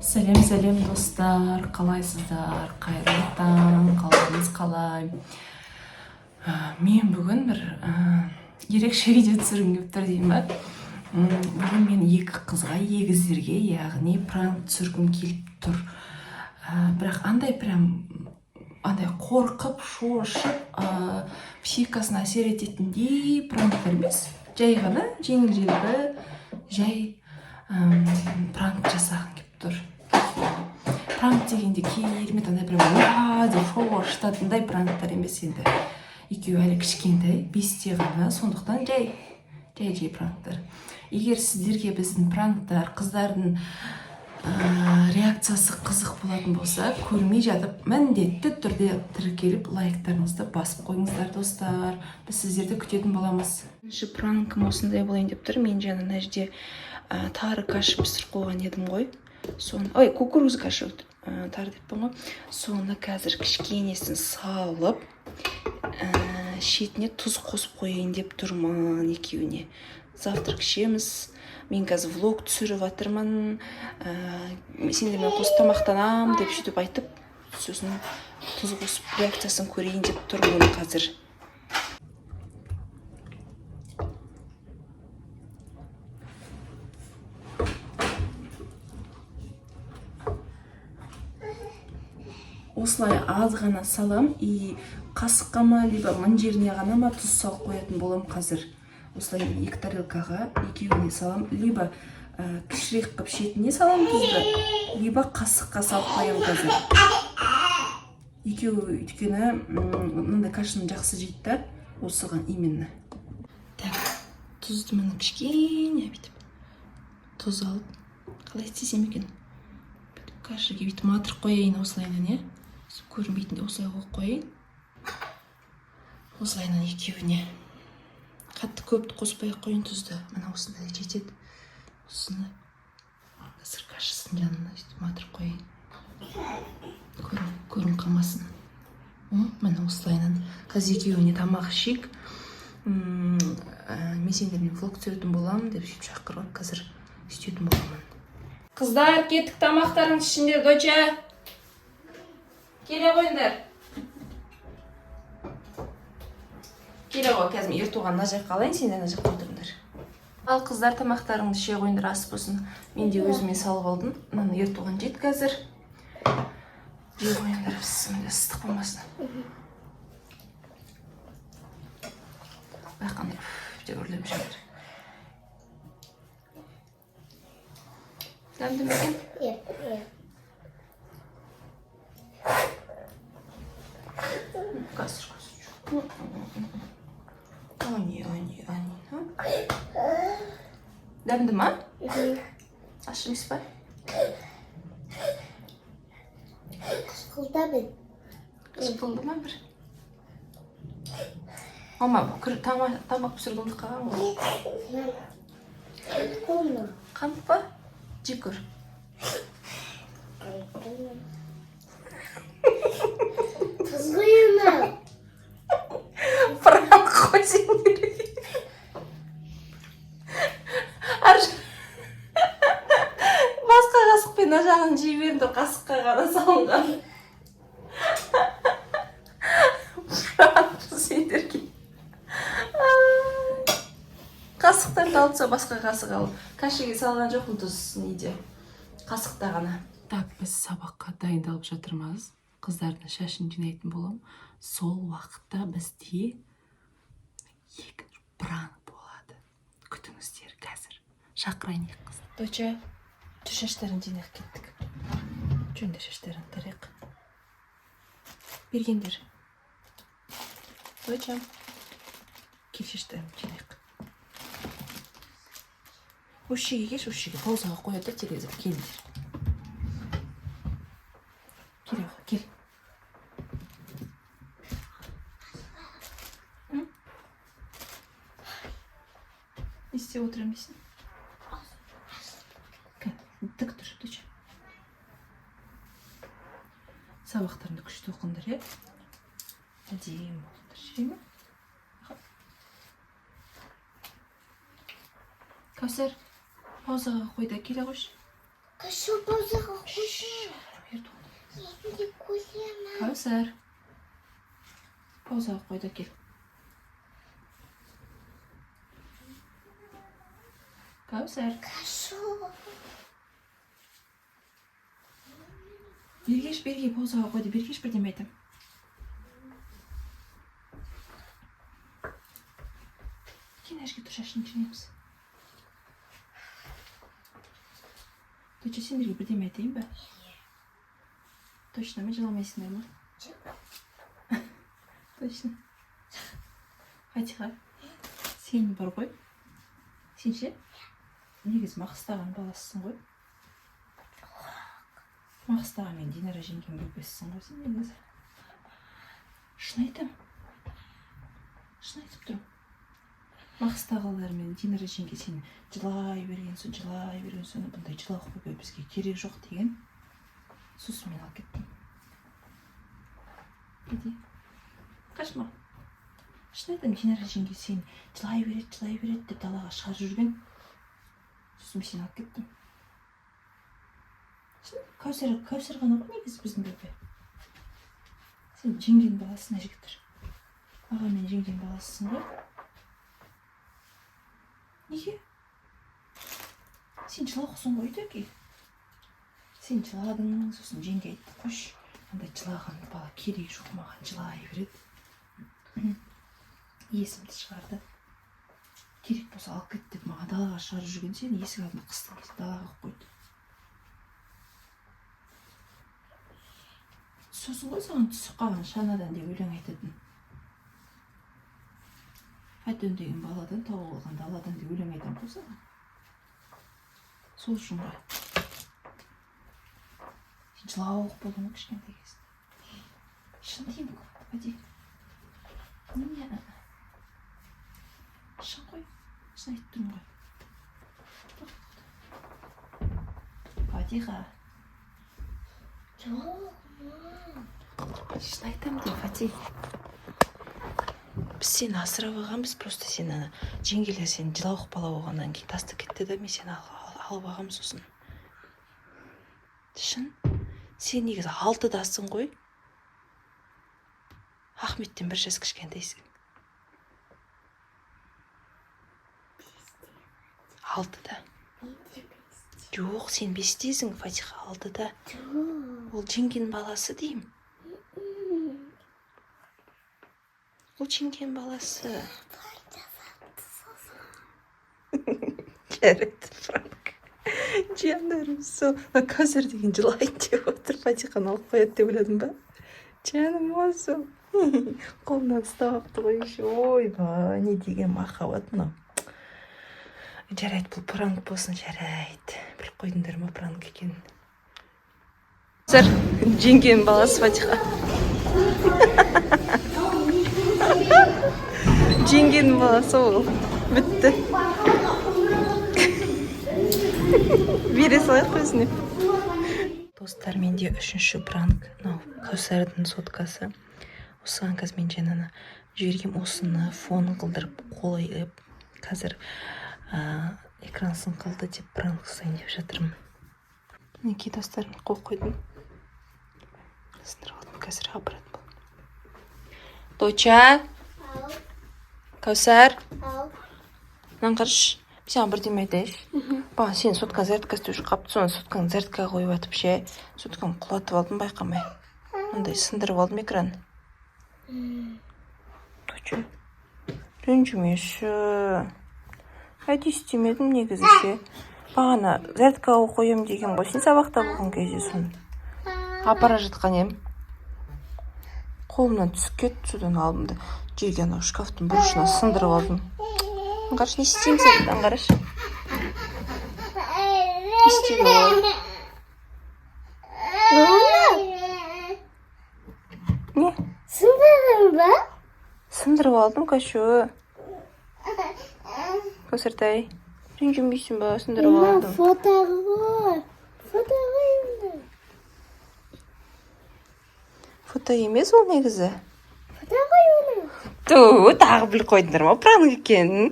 Сәлем достар, қалайсыздар? Қайырлы таң, қалдарыңыз қалай? Мен бүгін бір ерекше видео түсіргім келіп тұр деймін ба? Бүгін мен екі қызға, егіздерге, яғни пранк түсіргім келіп тұр. Бірақ андай қорқып, шошып, психикасына әсер ететіндей пранктар емес. Жай ғана жеңіл-желпі, жай пранк жасағым келіп тұр. Пранк дегенде керемет андай уа деп шоуға шытатындай пранктар емес енді. Екеуі әлі кішкентай, 5-те ғана, сондықтан жай пранктар. Егер сіздерге біздің пранктар, қыздардың реакциясы қызық болатын болса, көрмей жатып міндетті түрде тіркеліп лайктарыңызды басып қойыңыздар достар. Біз сіздерді күтетін боламыз. Бірінші пранкым осындай болайын деп тұр. Мен жаңа мына жерде тары каша пісіріп қойған едім ғой. Кукуруз каша тары деппін ғой. Соны қазір кішкенесін салып, шетіне тұз қосып қойайын деп тұрмын екеуіне. Завтрак ішеміз. Мен қазір влог түсіріп жатырмын. Сендермен қосып тамақтанам деп сөйтіп айтып, сосын тұз қосып реакциясын көрейін деп тұрмын қазір. Осылай аз ғана салам, и қасыққа ма, либо мын жеріне ғана ма тұз салып қоятын болам қазір. Осылай 2 тарелкаға екеуіне салам, либо кішірек қып шетіне салам тұзды, либо қасыққа салып қоям қазір. Екеуі өйткені мындай кашаны жақсы жейді да, осыған именно. Так, тұзды мына кішкене бүйтіп тұз алып, қалай істесем екен? Кашаға бүйтіп матырып қояйын осылайынан, не? Көрінбейтінде осылай қойып қояйын. Осылайынан екеуіне. Қатты көпті қоспай қойын тұзды. Мына осындай жетеді. Осыны қазір кашасын жанына матырып қойын. Көрін қалмасын. Мына осылайынан. Қазір екеуіне тамақ ішейік. Мен сендермен влог түсіретін болам деп шақырып, қазір істейтін боламын. Қыздар, кеттік, тамақтарың ішіндер, доча. Келе қойыңдар. Келе ғой, қазір ер туған мына жаққа алайын, сендер мына жаққа отырыңдар. Ал қыздар, тамақтарыңды іше қойыңдар, ас болсын. Мен де өзіме салып алдым. Мына ер туған жет қазір. Жей қойыңдар, ыстық болмасын. Байқандай деп өрлеп жатыр. Дәмді ме екен? Иә. Қазір. Ани. Дәмді ма? Ащы емес па? Қысқылда мен. Қысқылды ма бір? Мама, тамақ пісіргімді қалған ғой. Қант па? Жей көр. Тұз қойына. Пранк қой сендер. Басқа қасықпен ажағын жей берді, қасыққа ғана салынған. Пранк сендерге. Қасықтарды алса басқа қасық алып. Кашеге салған жоқпын тұз неде. Қасықта ғана. Так, біз сабаққа дайындалып жатырмыз. Қыздардың шашын жинайтын болам. Сол уақытта бізде екінші пранк болады. Күтіңіздер қазір. Шақырайын ек қыз. Доча, шаштарын жинақ кеттік. Жөнді шаштарын тарайық. Бергендер. Доча, кел шаштарын жинақ. Ушиге кеш, ушиге паузаға қояды, телевизор келдер. Кел. Не істеп отырам дейсің? Тік тұр, доча. Сабақтарыңды күшті оқыңдар, е? Әдейім оқыңдар, жүре ме? Кәусар, паузаға қойда келе қойшы. Кашу паузаға қойды. Кәусәр. Паузаға қойды кел. Кәусәр. Kaşo. Бергеш, паузаға қойды. Бергеш бірдеме айтам. Кенәшке тұр шашын жинаймыз. Точно сендерге бірдеме айтайын ба? Точно ма, жыламайсыңдар ма? Точно. Фатиха, сен бар ғой? Сен ше? Негізі Мақыстаған баласысың ғой? Мақыстаған мен Динара жеңген бөпесісің ғой сен негізі. Шын айтам. Шын айтып тұрмын. Мақыстағылар мен Динара жеңге сен жылай берген соң, бұндай жылауық бөпе бізге керек жоқ деген. Сосын мен алып кеттім. Кеде? Қашма. Шын айтам, Динара жеңге сен жылай береді деп далаға шығарып жүрген. Сосын мен сен алып кеттім. Кәусәр ғана ғой негізі біздің бөпе. Сен жеңген баласына жігіттір. Аға мен жеңген баласысың ғой. Неге? Сен жылауқсың ғой дөке. Сен жыладың, сосын жеңге айтты, қош. Андай жылаған бала керек жоқ маған, жылай береді. Есімді шығарды. Керек болса алып кет деп маған далаға шығарып жүрген сен есік алдында қыстың кезде далаға қойды. Сосын ғой саған түсіп қалған шанадан деп өлең айтатын. Фәтөн деген баладан тауып алған даладан деп өлең айтам ғой саған. Сол үшін ғой. Сен жылауық болдың ғой кішкентай кезде. Шын деймін ғой, Фәди. Не? Шын ғой. Шын айтып тұрмын ғой. Фатиха. Шын айтам деп, Фати. Біз сені асырап алғанбыз, просто сен жеңгелер сен жылауық бала болғаннан кейін тастап кетті да, мен сені алып алғам сосын. Шын? Сен негізі 6-дасың ғой. Ахметтен 1 жас кішкентайсың. 6-да. Жоқ, сен 5-тесің, Фатиха 6-да. Ол жеңген баласы деймін. Ол жеңген баласы. Жарайды, Франк. Жандарым сол. Кәусәр деген жылайды деп отыр. Фатиханы алып қояды деп ойладым ба? Жаным осы. Қолынан ұстап алыпты ғой еще. Ойбай, не деген махаббат мынау. Жарайды, бұл пранк болсын, жарайды. Біліп қойдыңдар ма пранк екенін? Жеңген баласы Фатиха. Жеңген баласы ол. Бітті. Бере салайық өзіне. Достар, менде 3-ші пранк. Кәусәрдің соткасы. Осыған қазір мен жаңаны жібергем, осыны фон қылдырып қойып. Қазір экран қалды деп пранк жасайын деп жатырмын. Мінекей достар, мен қол қойдым. Сындырып алдым, қазір аппарат бұл. Доча? Кәусәр? Мынаны қарашы. Саған бірдеме айтайыншы. Бағана сен сотка зәртка істеуші қапты, соны сотканы зәртка қойып атып ше. Сотканы құлатып алдым, байқамай. Ондай сындырып алдым экран. Доча? Ренжімеші. Әйді істемедім негізі ше. Бағана зәртка қойым деген ғой. Сен сабақта болған кезде соны апара жатқан ем. Қолымнан түсіп кетті, содан алдым да жерге анау шкафтың бұрышына сындырып алдым. Қараш, не істеймін сен? Қараш. Не істейді ол? Не? Сындырдың ба? Сындырып алдым, Кәшу. Кәусәртай, ренжімейсің ба? Сындырып алдым. Фото ғой. Фото емес ол негізі. Фото ғой оны. Тағы біліп қойдыңдар ма? Пранк екен.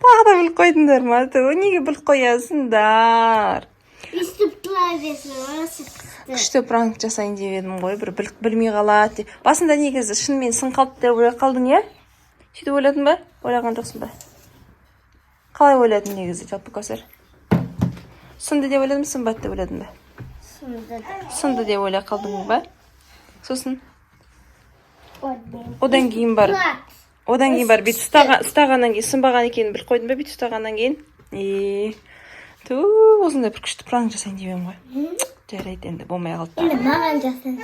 Тағы да біліп қойдыңдар ма? Неге біліп қоясыңдар? Үстіп тұла күшті пранк жасайын деп едім ғой, бір білмей қалады деп. Басында негізі шынымен сын қалды деп ойлап қалдың, иә? Сөйтіп ойладың ба? Ойлаған жоқсың ба? Қалай ойладың негізі, жалпы Кәусар? Сынды деп ойладың, сынбады деп ойладың ба? Сынды деп ойлап қалдың ба? Сосын одан кейін бар бит ұстағаннан кейін сынбаған екенін біліп қойдың ба, бит ұстағаннан кейін? Осындай бір күшті пранк жасайын деп едім ғой. Жарайды, енді болмай қалды. Енді маған жасын.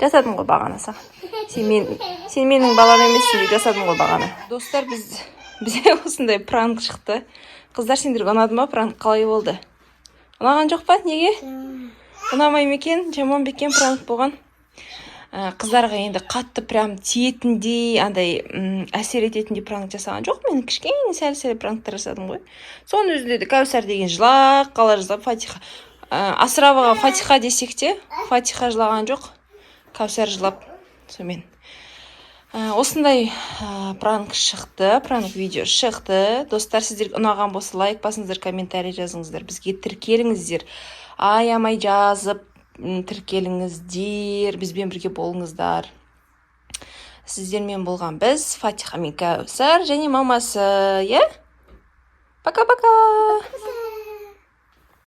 Жасадым ғой бағана саған. Сен менің балам емессің деп жасадым ғой бағана. Достар, бізде осындай пранк шықты. Қыздар, сендерге ұнады ма? Пранк қалай болды? Ұнаған жоқ па? Неге? Ұнамай ма екен? Жаман ба екен пранк болған? Қыздарға енді қатты прям тиетіндей, андай әсер ететіндей пранк жасаған жоқ. Мен кішкене сәл пранктар жасадым ғой. Соның өзінде де Кәусар деген жылақ, қала жазып, Фатиха. Асыраваға Фатиха десек те, Фатиха жылаған жоқ. Кәусар жылап, сонымен. Осындай пранк шықты, пранк видео шықты. Достар, сіздерге ұнаған болса лайк басыңыздар, комментарий жазыңыздар. Бізге тіркеліңіздер. Аямай жазып тіркеліңіздер, бізбен бірге болыңыздар. Сіздермен болған біз, Фатиха мен Кәусар және мамасы, иә? Пока-пока!